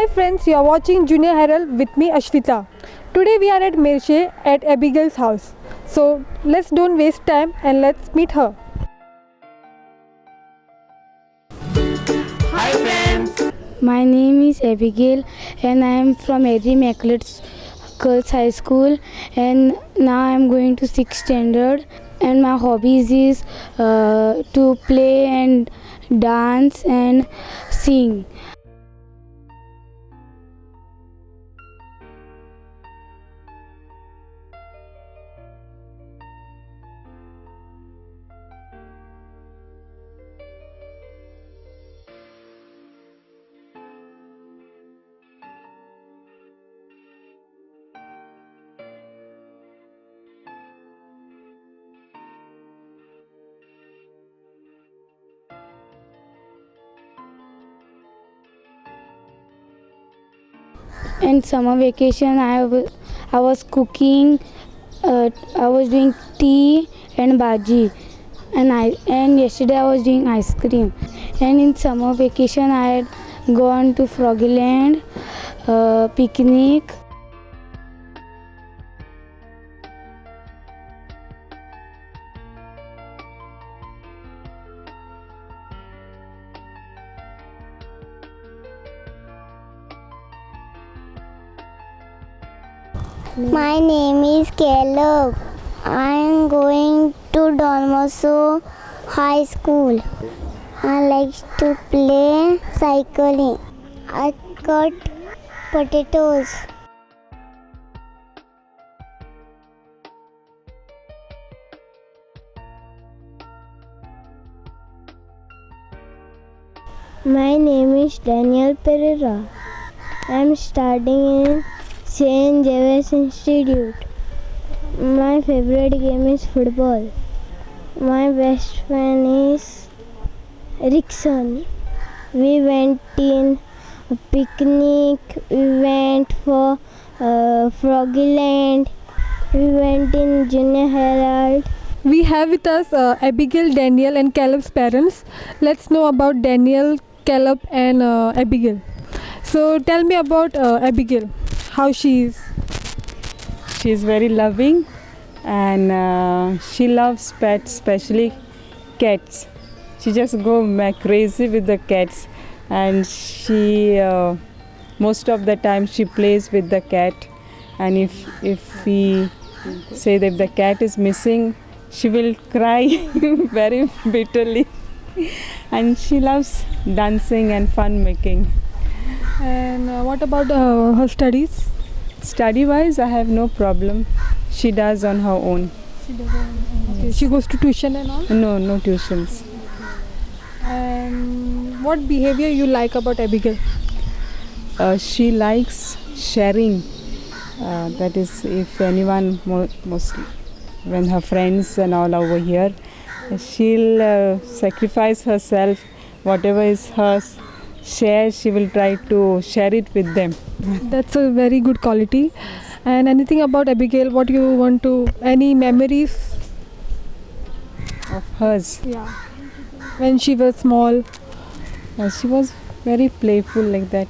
Hi friends, you are watching Junior Herald with me Ashvita. Today we are at Mershe at Abigail's house. So let's don't waste time and let's meet her. Hi friends! My name is Abigail and I am from Edry Immaculate Girls High School, and now I am going to 6th standard, and my hobbies is to play and dance and sing. In summer vacation, I was cooking. I was doing tea and bhaji, and yesterday I was doing ice cream. And in summer vacation, I had gone to Froggyland picnic. My name is Caleb. I am going to Dormoso High School. I like to play cycling. I cut potatoes. My name is Daniel Pereira. I am studying in St. Xavier's Institute. My favorite game is football. My best friend is Rickson. We went in a picnic. We went for Froggyland. We went in Junior Herald. We have with us Abigail, Daniel and Caleb's parents. Let's know about Daniel, Caleb and Abigail. So tell me about Abigail, how she is. She is very loving and she loves pets, especially cats. She just go crazy with the cats, and she most of the time she plays with the cat. And if we say that the cat is missing, she will cry very bitterly. And she loves dancing and fun making. And what about her studies? Study wise, I have no problem. She does on her own. She doesn't. Okay. She goes to tuition and all. No tuitions. And what behavior you like about Abigail? She likes sharing. That is, if anyone mostly when her friends and all over here, she'll sacrifice herself. Whatever is hers, she will try to share it with them. That's a very good quality. And anything about Abigail, what you want to, any memories Of hers, yeah when she was small? she was very playful like that.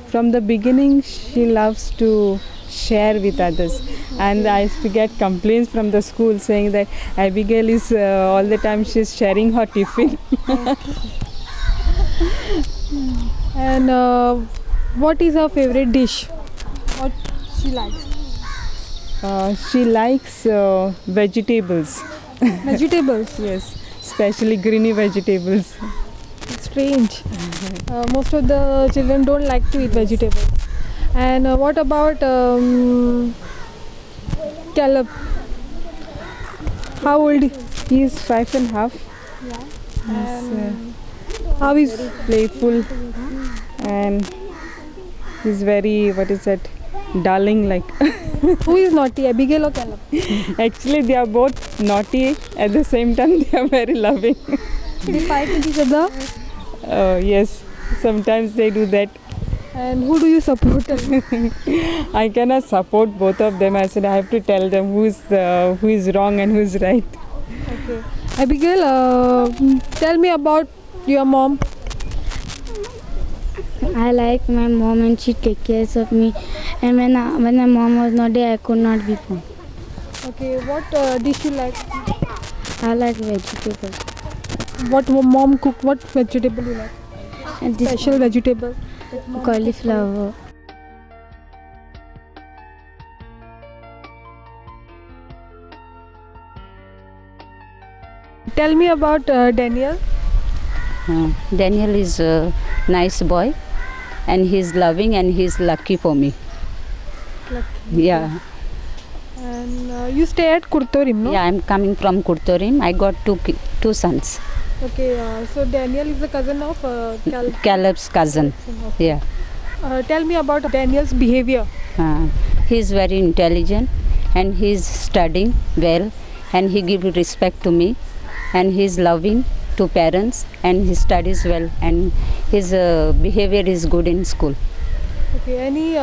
From the beginning, she loves to share with others. And I used to get complaints from the school saying that Abigail is all the time she's sharing her tiffin. And what is her favorite dish? What she likes? She likes vegetables. Vegetables. Yes, especially greeny vegetables. Strange. Most of the children don't like to eat vegetables. And what about Caleb? How old? He is 5.5. And how is Playful, and he's very, what is that, darling like. who is naughty, Abigail or Caleb? Actually, they are both naughty. At the same time, they are very loving. They fight with each other. Yes, sometimes they do that. And who do you support? I cannot support both of them. I said I have to tell them who is wrong and who is right. Okay. Abigail, tell me about your mom. I like my mom and she take care of me. And when my mom was not there, I could not be born. Okay, what dish you like? I like vegetables. What mom cook? What vegetable you like? And this Special vegetable. cauliflower. Tell me about Daniel. Daniel is a nice boy and he's loving and he's lucky for me. Yeah. And you stay at Kurtorim, no? Yeah, I'm coming from Kurtorim. I got two sons. Okay, so Daniel is the cousin of Caleb's cousin. Okay. Yeah. Tell me about Daniel's behavior. He's very intelligent and he's studying well and he gives respect to me and he's loving to parents and he studies well and his behavior is good in school. Okay, any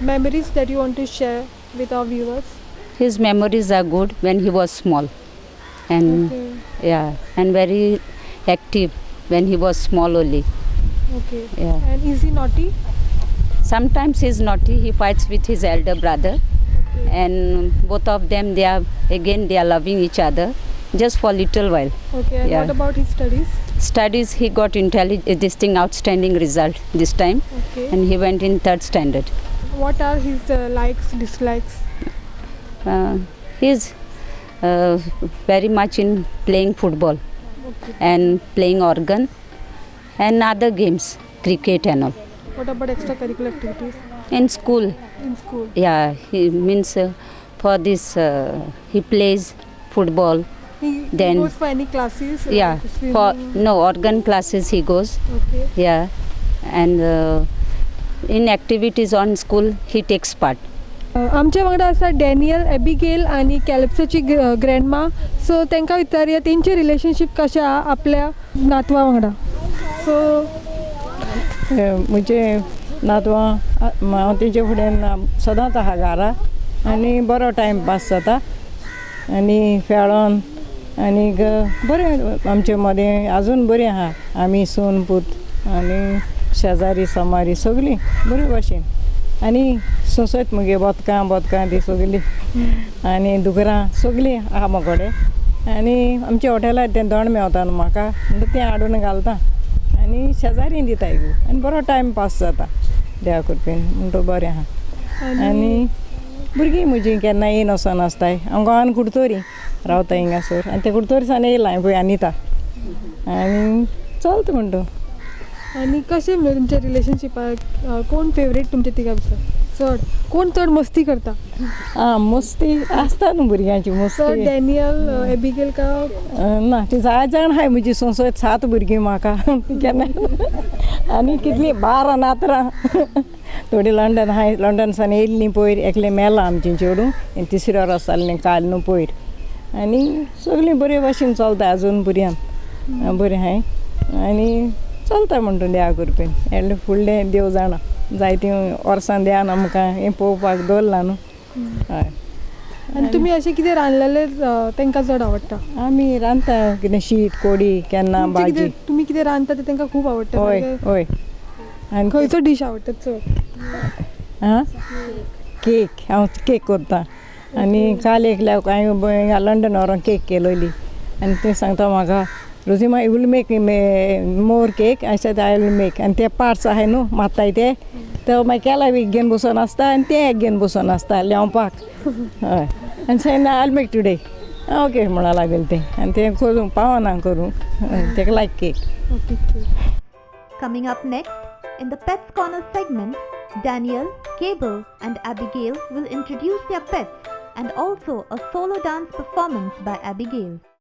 memories that you want to share with our viewers? His memories are good when he was small and Okay. yeah, and very active when he was small only. Okay. Yeah. And is he naughty? Sometimes he's naughty, he fights with his elder brother Okay. and both of them they are loving each other just for a little while. Okay. And Yeah. what about his studies? Studies, he got outstanding result this time Okay. and he went in 3rd standard. What are his likes, dislikes? He's very much in playing football Okay. and playing organ and other games, cricket and all. What about extracurricular activities In school, in school? yeah, he means for this he plays football. He Then- goes for any classes? Yeah, like for swimming? no organ classes he goes. Okay. Yeah, and in activities on school he takes part. आमच्या वांगडा आसा Daniel Abigail आनी कॅलिप्सोची grandma सो तांकां विचारया तेंचे relationship कशें आहा आपल्या नातवा वांगडा सो म्हणजे नातवां हांव तेजे फुड्यान सदांच आहा घरा आनी बरो टायम पास जाता आनी खेळोन आनीक बरें आमचे मदें आजून बरीं आहा आमी सून पूत आनी शेजारी समारी सगळीं बरे भाशेन आनी सोंसयत मुगे बोतकां ती सगळीं आनी दुकरां सगळीं आहा म्हाकोडे आनी आमच्या हॉटेलार तें दोण मेवता न्हू म्हाका म्हणटा तें हाडून घालता आनी शेजारीं दिताय गो आनी बरो टायम पास जाता देवा कृपेन म्हणटा बरें आहा आनी भुरगीं म्हजीं केन्ना येयन वचोन आसताय हांव गोंयान कुडतोरी रावता हिंगासोर आनी ते कुडतोरीसान येयला हांवें पळय अनिता आनी चलता म्हणटा आनी कशें म्हणजे तुमच्या रिलेशनशिपाक कोण फेवरेट तुमच्या तिगा भितर चड कोण चड मस्ती करता आं मस्ती आसता न्हू भुरग्यांची चड मस्ती डॅनियल एबिगेल का ना ती जाय जाण आहाय म्हजी सोंसयत 7 भुरगीं म्हाका केन्ना आनी कितलीं 12 नातरां थोडीं लंडन आहाय लंडनसान येयल्लीं पयर एकलें मेलां आमचें चेडूं आनी तिसऱ्या वर्स जाल्लें काल न्हू पयर आनी सगळीं बरे भाशेन चलता आजून पर्यंत बरें आहाय आनी चलता म्हणटा देवा कृपेन हें फुडलें देव जाणा जायतीं वर्सां देवान आमकां हें पळोवपाक दवरलां न्हू हय आनी तुमी अशें कितें रांदलेलें तांकां चड आवडटा आमी रांदता कितें शीत कोडी केन्ना तुमचें भाजी कितें तुमी कितें रांदता तें तांकां खूब आवडटा हय सारकें? हय आनी खंयचो डीश आवडटा चड आं केक हांव केक करतां आनी काल एकल्याक हांवें लंडन व्हरोन केक केलोली आनी थंय सांगता म्हाका रोजिमा you will make more cake I said I will make आनी ते पार्ट्स आहाय न्हू मात्ताय ते मागीर केला एक घेवन बसोन आसता आनी ते एक घेवन बसोन आसता लेवपाक हय आनी सेन I will make today okay म्हणा लागलें तें आनी तें करूं पावना करूं तेका लायक cake okay Coming up next, in the Pets Corner segment, Daniel, Cable and Abigail will introduce their pets and also a solo dance performance by Abigail.